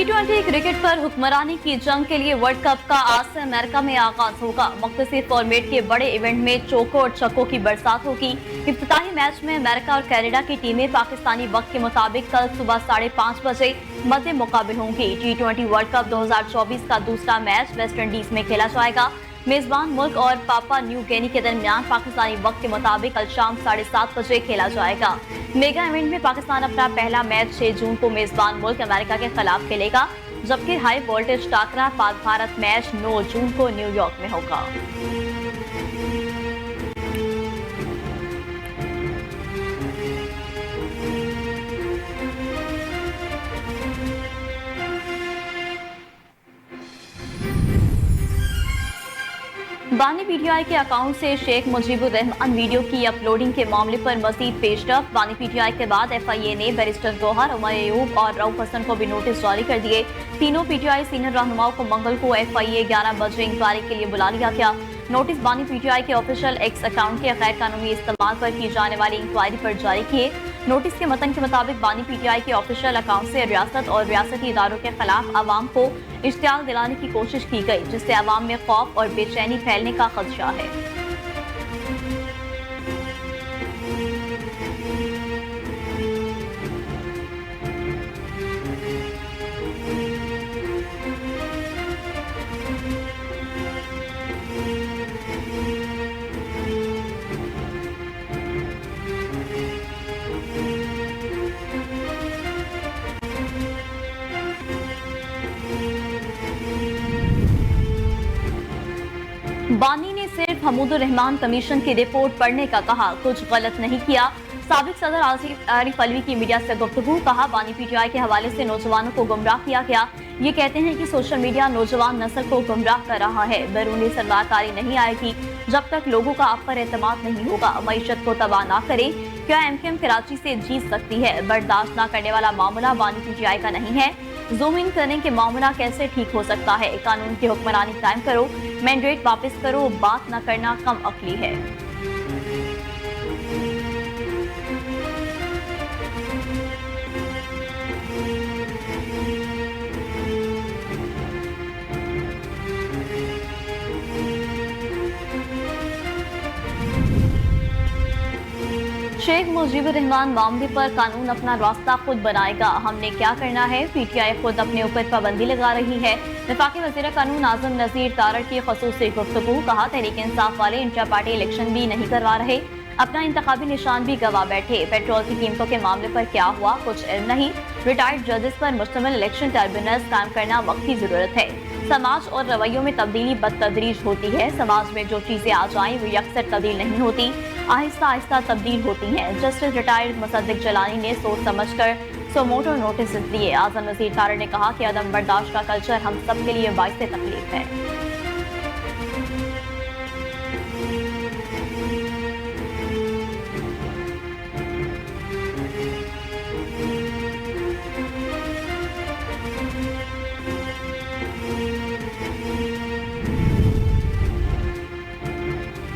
T20 cricket पर हुक्मरानी की जंग के लिए वर्ल्ड कप का आज से अमेरिका में आगाज होगा। मुख्तलिफ फॉर्मेट के बड़े इवेंट में चौकों और छक्कों की बरसात होगी। इफ्तिताही मैच में अमेरिका और कनाडा की टीमें पाकिस्तानी वक्त के मुताबिक कल सुबह 5:30 बजे मध्य मुकाबिल होंगी। T20 वर्ल्ड कप 2024 का दूसरा मैच वेस्ट इंडीज में खेला जाएगा। मेजबान मुल्क और पापा न्यू गिनी के दरमियान पाकिस्तानी वक्त के मुताबिक कल शाम 7:30 बजे खेला जाएगा। मेगा इवेंट में पाकिस्तान अपना पहला मैच 6 जून को मेजबान मुल्क अमेरिका के खिलाफ खेलेगा, जबकि high voltage टाकरा Pak Bharat match 9 जून को न्यूयॉर्क में होगा। बानी पीटीआई के अकाउंट से शेख मुजीबुर रहमान वीडियो की अपलोडिंग के मामले पर मजीद पेशरफ। बानी पीटीआई के बाद एफआईए ने बैरिस्टर गौहर, उमर अयूब और रऊफ हसन को भी नोटिस जारी कर दिए। तीनों पीटीआई सीनियर रहनुमाओं को मंगल को एफआईए 11 बजे इंक्वायरी के लिए बुला लिया गया। नोटिस बानी पीटीआई के ऑफिशियल एक्स अकाउंट के गैर कानूनी इस्तेमाल पर की जाने वाली इंक्वायरी पर जारी किए। नोटिस के मतन के मुताबिक बानी पीटीआई के ऑफिशियल अकाउंट से रियासत और रियासती इदारों के खिलाफ आवाम को इश्तियाल दिलाने की कोशिश की गई, जिससे आवाम में खौफ और बेचैनी फैलने का खदशा है। बानी ने सिर्फ हमूदुर रहमान कमीशन की रिपोर्ट पढ़ने का कहा, कुछ गलत नहीं किया। साबिक सदर आरिफ अलवी की मीडिया से गुफ्तगू, कहा बानी पीटीआई के हवाले से नौजवानों को गुमराह किया गया। ये कहते हैं कि सोशल मीडिया नौजवान नस्ल को गुमराह कर रहा है। बैरूनी सरमाकारी नहीं आएगी जब तक लोगों का आप पर एतमाद नहीं होगा। मईशत को तबाह ना करें। क्या एमकेएम कराची से जीत सकती है? बर्दाश्त न करने वाला मामला बानी पीटीआई का नहीं है। जूम इन करने के मामला कैसे ठीक हो सकता है? कानून की हुक्मरानी कायम करो, मैंडेट वापस करो, बात न करना कम अक्ली है। शेख मुजीबुर रहमान मामले पर कानून अपना रास्ता खुद बनाएगा। हमने क्या करना है? पीटीआई खुद अपने ऊपर पाबंदी लगा रही है। वफाकी वज़ीर कानून आजम नज़ीर तारड़ की ख़ुसूसी गुफ्तगू, कहा तहरीक इंसाफ वाले इंट्रा पार्टी इलेक्शन भी नहीं करवा रहे, अपना इंतखाबी निशान भी गवा बैठे। पेट्रोल की कीमतों के मामले पर क्या हुआ, कुछ इल्म नहीं। रिटायर्ड जजेस पर मुश्तमिल इलेक्शन ट्रिब्यूनल्स कायम करना वक्त की जरूरत है। समाज और रवैयों में तब्दीली बदतदरीज होती है। समाज में जो चीजें आ जाएं वो यकसर तब्दील नहीं होती, आहिस्ता आहिस्ता तब्दील होती हैं। जस्टिस रिटायर्ड मुसद्दिक जलानी ने सोच समझकर सोमोटो नोटिस दिए। आजम नज़ीर तारड़ ने कहा कि अदम बर्दाश्त का कल्चर हम सब के लिए बाइस तकलीफ है।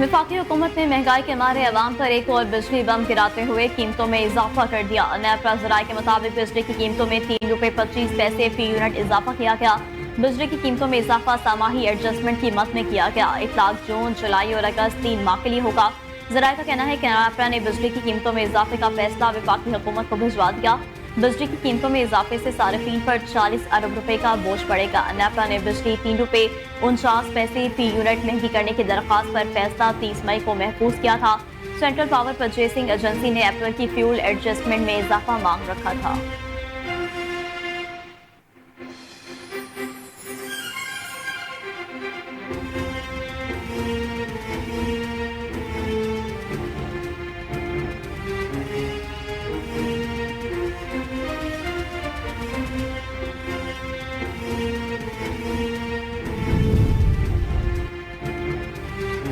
वफाकी हुकूमत ने महंगाई के मारे अवाम पर एक और बिजली बम गिराते हुए कीमतों में इजाफा कर दिया। नेपरा ज़राए के मुताबिक बिजली की कीमतों में 3 रुपए 25 पैसे फी यूनिट इजाफा किया गया। बिजली की कीमतों में इजाफा सामाही एडजस्टमेंट की मद में किया गया। इतलाक जून, जुलाई और अगस्त 3 माह के लिए होगा। ज़राए का कहना है कि नेपरा ने बिजली की कीमतों में इजाफे का फैसला वफाकी हुकूमत को भिजवा दिया। बिजली की कीमतों में इजाफे से सार्फिन पर 40 अरब रुपए का बोझ पड़ेगा। नेपरा ने बिजली 3 रुपए 49 पैसे फी यूनिट महंगी करने की दरख्वास्त पर फैसला 30 मई को महफूज किया था। सेंट्रल पावर परचेसिंग एजेंसी ने अप्रैल की फ्यूल एडजस्टमेंट में इजाफा मांग रखा था।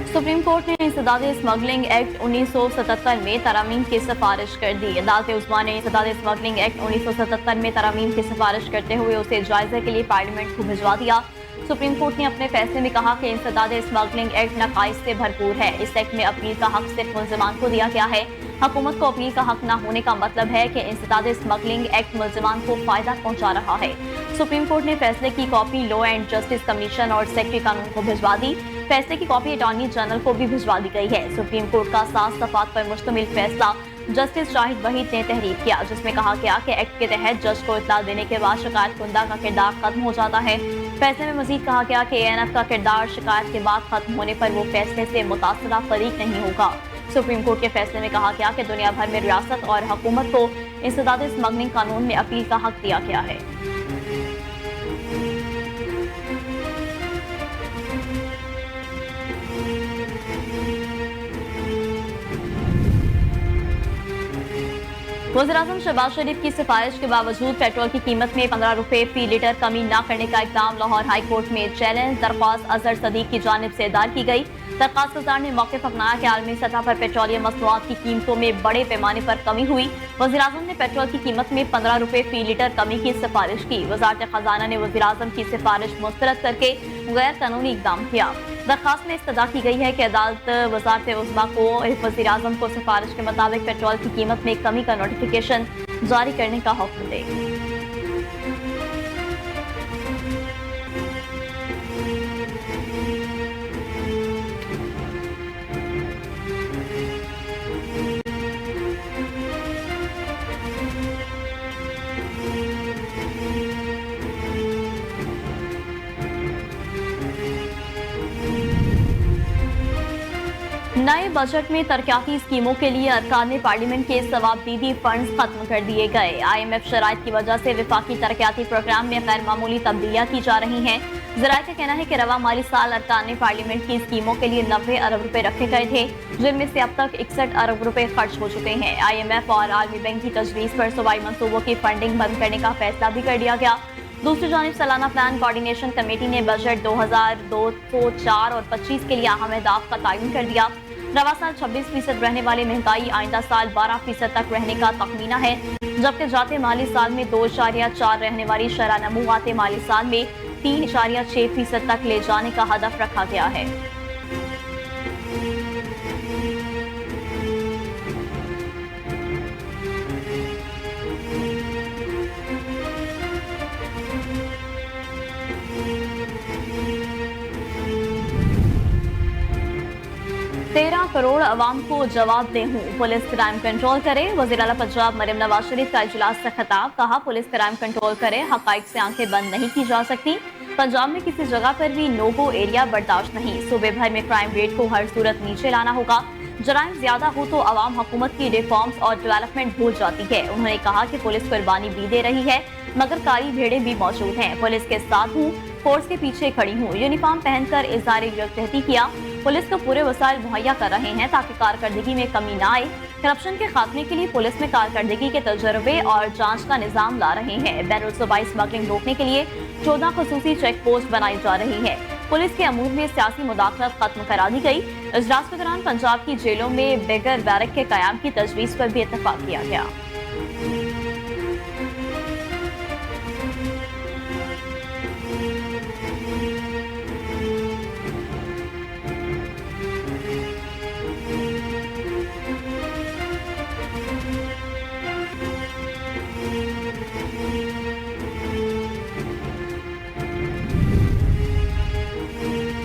सुप्रीम कोर्ट ने इंसदाद स्मगलिंग एक्ट 1977 में तरमीम की सिफारिश कर दी। अदालत उस्मा ने इंसदाद स्मगलिंग एक्ट 1977 में तरमीम की सिफारिश करते हुए उसे जायजे के लिए पार्लियामेंट को भिजवा दिया। सुप्रीम कोर्ट ने अपने फैसले में कहा कि इंसदाद स्मगलिंग एक्ट नकाइस से भरपूर है। इस एक्ट में अपील का हक सिर्फ मुल्जिमान को दिया गया है। हुकूमत को अपील का हक न होने का मतलब है कि इंसदाद स्मगलिंग एक्ट मुल्जिमान को फायदा पहुंचा रहा है। सुप्रीम कोर्ट ने फैसले की copy law and justice commission और सेक्रेटरी कानून को भिजवा दी। फैसले की कॉपी अटॉर्नी जनरल को भी भिजवा दी गई है। सुप्रीम कोर्ट का 7 दफात पर मुश्तमिल फैसला जस्टिस शाहिद वहीद ने तहरीर किया, जिसमें कहा गया कि एक्ट के तहत जज को इत्तला देने के बाद शिकायत कुंदा का किरदार खत्म हो जाता है। फैसले में मजीद कहा गया कि एएनएफ का किरदार शिकायत के बाद खत्म होने पर वो फैसले से मुतासरा फरीक नहीं होगा। सुप्रीम कोर्ट के फैसले में कहा गया कि दुनिया भर में रियासत और हुकूमत को इंसदाद स्मगलिंग कानून में अपील का हक दिया गया है। वज़ीर-ए-आज़म शहबाज शरीफ की सिफारिश के बावजूद पेट्रोल की कीमत में 15 रुपए फी लीटर कमी न करने का इक़दाम लाहौर हाई कोर्ट में चैलेंज। दरख्वास्त अजहर सदीक की जानिब से दायर की गई। दरख्वास्त गुजार ने मौक़िफ़ अपनाया कि आलमी सतह पर पेट्रोलियम मसनूआत की कीमतों में बड़े पैमाने पर कमी हुई। वज़ीर-ए-आज़म ने पेट्रोल की कीमत में 15 रुपए फी लीटर कमी की सिफारिश की। वज़ारत ख़ज़ाना ने वज़ीर-ए-आज़म की सिफारिश मुस्तरद करके गैर कानूनी इक़दाम किया। दरख्वास्त में इस्तदा की गई है कि अदालत वज़ारत उज़्मा को वज़ीर-ए-आज़म को सिफारिश के मुताबिक पेट्रोल की कीमत में कमी का नोटिफिकेशन जारी करने का हुक्म दे। नए बजट में तरक्याती स्कीमों के लिए अरकान पार्लियामेंट के सवाबदीदी फंड्स खत्म कर दिए गए। IMF शराइत की वजह से विफाकी तरक्याती प्रोग्राम में गैर मामूली तब्दीलियां की जा रही हैं। ज़राए का कहना है कि रवा माली साल अरकान पार्लियामेंट की स्कीमों के लिए 90 अरब रुपए रखे गए थे, जिनमें से अब तक 61 अरब रुपए खर्च हो चुके हैं। IMF और आलमी बैंक की तजवीज़ पर सूबाई मंसूबों की फंडिंग बंद करने का फैसला भी कर लिया गया। दूसरी जानिब सालाना प्लान कोऑर्डिनेशन कमेटी ने बजट 2004 और 25 के लिए अहम अहदाफ का तयन कर दिया। रवा साल 26% रहने वाली महंगाई आइंदा साल 12% तक रहने का तखमीना है, जबकि जाते माली साल में 2.4 रहने वाली शरह नमू आते माली साल में 3.6% तक ले जाने का हदफ रखा गया है। तेरह करोड़ अवाम को जवाब दे हूँ, पुलिस क्राइम कंट्रोल करे। वज़ीर आला पंजाब मरियम नवाज शरीफ का इजलास से खिताब, कहा पुलिस क्राइम कंट्रोल करे, हकाइक से आंखें बंद नहीं की जा सकती। पंजाब में किसी जगह पर भी नो गो एरिया बर्दाश्त नहीं। सूबे भर में क्राइम रेट को हर सूरत नीचे लाना होगा। जराइम ज्यादा हो तो अवाम हुकूमत की रिफॉर्म्स और डेवलपमेंट भूल जाती है। उन्होंने कहा कि पुलिस कुर्बानी भी दे रही है, मगर कारी भेड़े भी मौजूद हैं। पुलिस के साथ हूँ, फोर्स के पीछे खड़ी हूँ। यूनिफॉर्म पहनकर इज़हार यकजहती किया। पुलिस को पूरे वसाइल मुहैया कर रहे हैं ताकि कारकर्दगी में कमी न आए। करप्शन के खात्मे के लिए पुलिस में कारकर्दगी के तजर्बे और जांच का निजाम ला रहे हैं। बैनुल सूबाई स्मगलिंग रोकने के लिए 14 खुसूसी चेक पोस्ट बनाई जा रही है। पुलिस के अमूर में सियासी मुदाखलत खत्म करा दी गई। इजलास के दौरान पंजाब की जेलों में बेगर बैरक के कयाम की तजवीज़ पर भी इत्तफाक किया गया।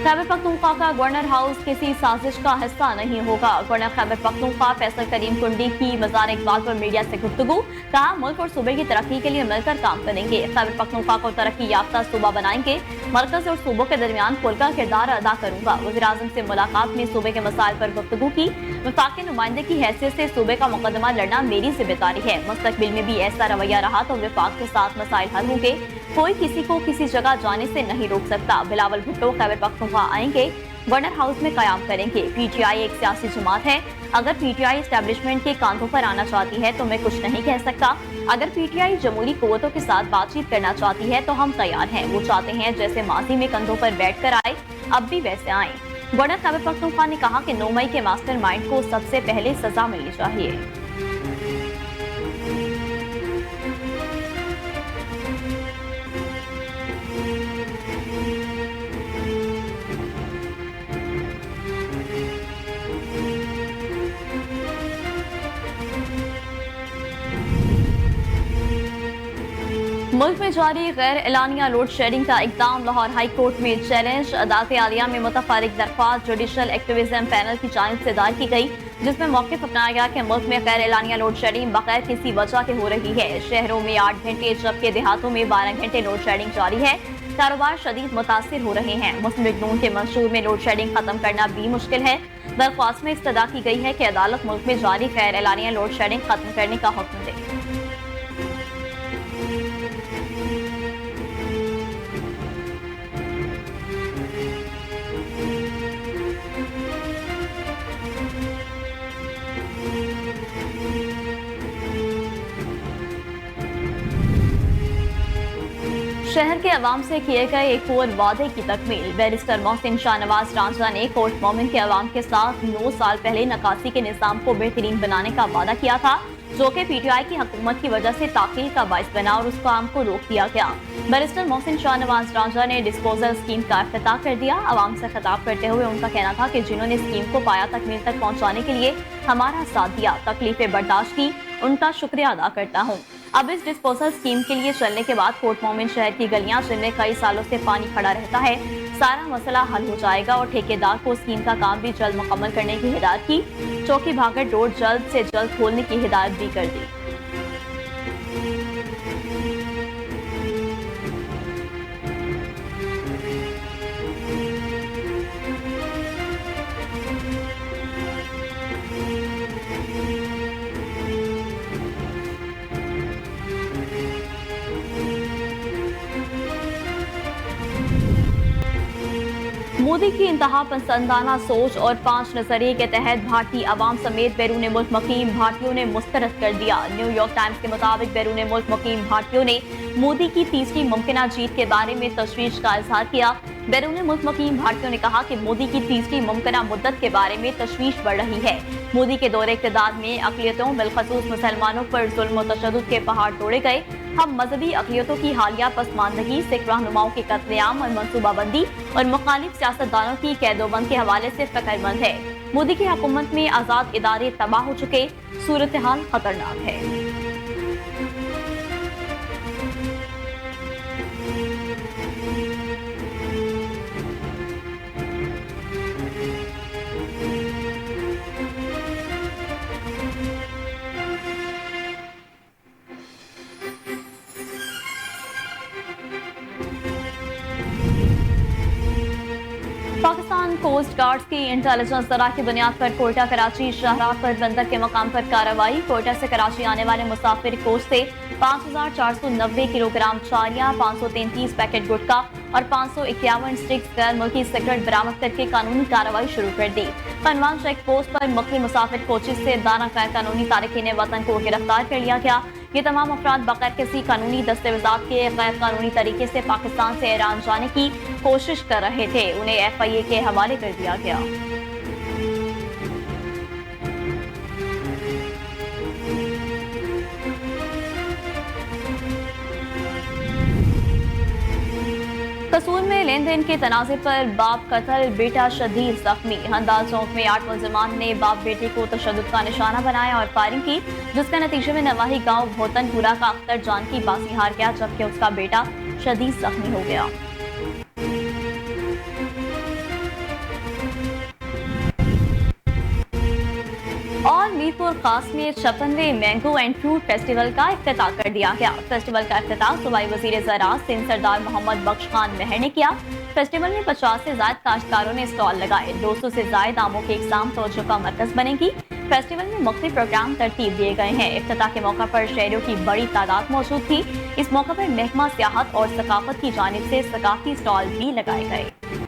खैबर पख्तूनख्वा का गवर्नर हाउस किसी साजिश का हिस्सा नहीं होगा। गवर्नर खैबर पख्तूनख्वा फैसल करीम कुंडी की मज़ार इकबाल पर मीडिया से गुफ्तगू, कहा मुल्क और सूबे की तरक्की के लिए मिलकर काम करेंगे। खैबर पख्तूनख्वा को तरक्की याफ्ता सूबा बनाएंगे। मरकज और सूबों के दरमियान पुल का किरदार अदा करूंगा। वज़ीर-ए-आज़म से मुलाकात में सूबे के मसाइल पर गुफ्तगू की। वफाकी नुमाइंदे की हैसियत से सूबे का मुकदमा लड़ना मेरी जिम्मेदारी है। मुस्तकबिल में भी ऐसा रवैया रहा तो वफाक के साथ मसाइल हल होंगे। कोई किसी को किसी जगह जाने से नहीं रोक सकता। बिलावल भुट्टो खैबर पख्तूनख्वा आएंगे, गवर्नर हाउस में कयाम करेंगे। PTI एक सियासी जमात है। अगर PTI एस्टेब्लिशमेंट के कांधों पर आना चाहती है तो मैं कुछ नहीं कह सकता। अगर PTI जमहूरी कुव्वतों के साथ बातचीत करना चाहती है तो हम तैयार हैं। वो चाहते हैं जैसे माजी में कंधों पर बैठ कर आए, अब भी वैसे आए। गवर्नर खैबर पख्तूनख्वा ने कहा कि 9 मई के मास्टरमाइंड को सबसे पहले सजा मिलनी चाहिए। मुल्क में जारी गैर एलानिया लोड शेडिंग का इकदाम लाहौर हाई कोर्ट में चैलेंज। अदालत आलिया में मुतफर्रिक दरख्वास्त जुडिशल एक्टिविज्म पैनल की जानिब से दायर की गई, जिसमें मौक़िफ़ अपनाया गया कि मुल्क में गैर एलानिया लोड शेडिंग बगैर किसी वजह के हो रही है। शहरों में 8 घंटे जबकि देहातों में 12 घंटे लोड शेडिंग जारी है। कारोबार शदीद मुतासिर हो रहे हैं। मुस्लिम लीग नून के मंशूर में लोड शेडिंग खत्म करना भी मुश्किल है। दरख्वास्त में इस्तदा की गई है कि अदालत मुल्क में जारी गैर एलानिया लोड शेडिंग खत्म करने का हुक्म दे। शहर के अवाम से किए गए एक और वादे की तकमील। बैरिस्टर मोहसिन शाहनवाज रांझा ने कोर्ट मोमिन के अवाम के साथ 9 साल पहले नकासी के निज़ाम को बेहतरीन बनाने का वादा किया था, जो कि पीटीआई की हुकूमत की वजह से ताख़ीर का बाइस बना और उस काम को रोक दिया गया। बैरिस्टर मोहसिन शाहनवाज रांझा ने डिस्पोजल स्कीम का इफ्तिताह कर दिया। अवाम से खिताब करते हुए उनका कहना था कि जिन्होंने स्कीम को पाया तकमील तक पहुँचाने के लिए हमारा साथ दिया, तकलीफें बर्दाश्त की, उनका शुक्रिया अदा करता हूँ। अब इस डिस्पोजल स्कीम के लिए चलने के बाद कोर्ट मोमिन शहर की गलियां, जिनमें कई सालों से पानी खड़ा रहता है, सारा मसला हल हो जाएगा और ठेकेदार को स्कीम का काम भी जल्द मुकम्मल करने की हिदायत की। चौकी भागड़ रोड जल्द से जल्द खोलने की हिदायत भी कर दी। मोदी की इंतहा पसंदाना सोच और 5 नजरिए के तहत भारतीय अवाम समेत बैरून मुल्क मुकीम भारतीयों ने मुस्तरद कर दिया। न्यूयॉर्क टाइम्स के मुताबिक बैरून मुल्क मुकीम भारतीयों ने मोदी की तीसरी मुमकिना जीत के बारे में तशवीश का इजहार किया। बैरून मुल्क मुकीम भारतीयों ने कहा कि मोदी की तीसरी मुमकिना मुद्दत के बारे में तशवीश बढ़ रही है। मोदी के दौरे इक़्तिदार में अक़लियतों बिलखसूस मुसलमानों पर जुल्म और तशद्दुद के पहाड़ तोड़े गए। हम मजहबी अक़लियतों की हालिया पसमानदगी, सिख रहनुमाओं के कत्लेआम और मनसूबाबंदी और मुखालिफ सियासतदानों की कैदोबंद के हवाले से फ़िक्रमंद है। मोदी की हुकूमत में आज़ाद इदारे तबाह हो चुके, सूरत हाल खतरनाक है। पाकिस्तान कोस्ट गार्ड्स की इंटेलिजेंस दरा की बुनियाद पर कोयटा कराची शाहराह पर बंदर के मकाम पर कार्रवाई। कोयटा से कराची आने वाले मुसाफिर कोच से 5490 किलोग्राम चारियां, 533 पैकेट गुटखा और 551 स्टिक्स गैर मुल्की सिगरेट बरामद करके कानूनी कार्रवाई शुरू कर दी। पनवान चेक पोस्ट पर मुख्तलिफ मुसाफिर कोचेज से 12 गैर कानूनी तारकीन वतन को गिरफ्तार कर लिया गया। ये तमाम अफराद बगैर किसी कानूनी दस्तावेजात के गैर कानूनी तरीके से पाकिस्तान से ईरान जाने की कोशिश कर रहे थे। उन्हें FIA के हवाले कर दिया गया। कसूर में लेन देन के तनाज़े पर बाप कत्ल, बेटा शदीद जख्मी। हंदाल चौक में 8 मुलजिमान ने बाप बेटे को तशद्दुद का निशाना बनाया और फायरिंग की, जिसके नतीजे में नवाही गांव भोतनपुरा का अख्तर जान की बाजी हार गया, जबकि उसका बेटा शदीद जख्मी हो गया। और मीरपुर खास में 56वें मैंगो एंड फ्रूट फेस्टिवल का इफ्तिताह कर दिया गया। फेस्टिवल का इफ्तिताह सूबाई वजीर ज़राअत सिंध सरदार मोहम्मद बख्श खान महर ने किया। फेस्टिवल में 50 से ज्यादा काश्तकारों ने स्टॉल लगाए। 200 से ज्यादा आमों की इकसाम तवज्जो का मरकज बनेगी। फेस्टिवल में मुख्तलिफ प्रोग्राम तरतीब दिए गए हैं। इफ्तिताह के मौका पर शहरियों की बड़ी तादाद मौजूद थी। इस मौका पर महकमा सियाहत और सकाफत की जानिब से सकाफी स्टॉल भी लगाए गए।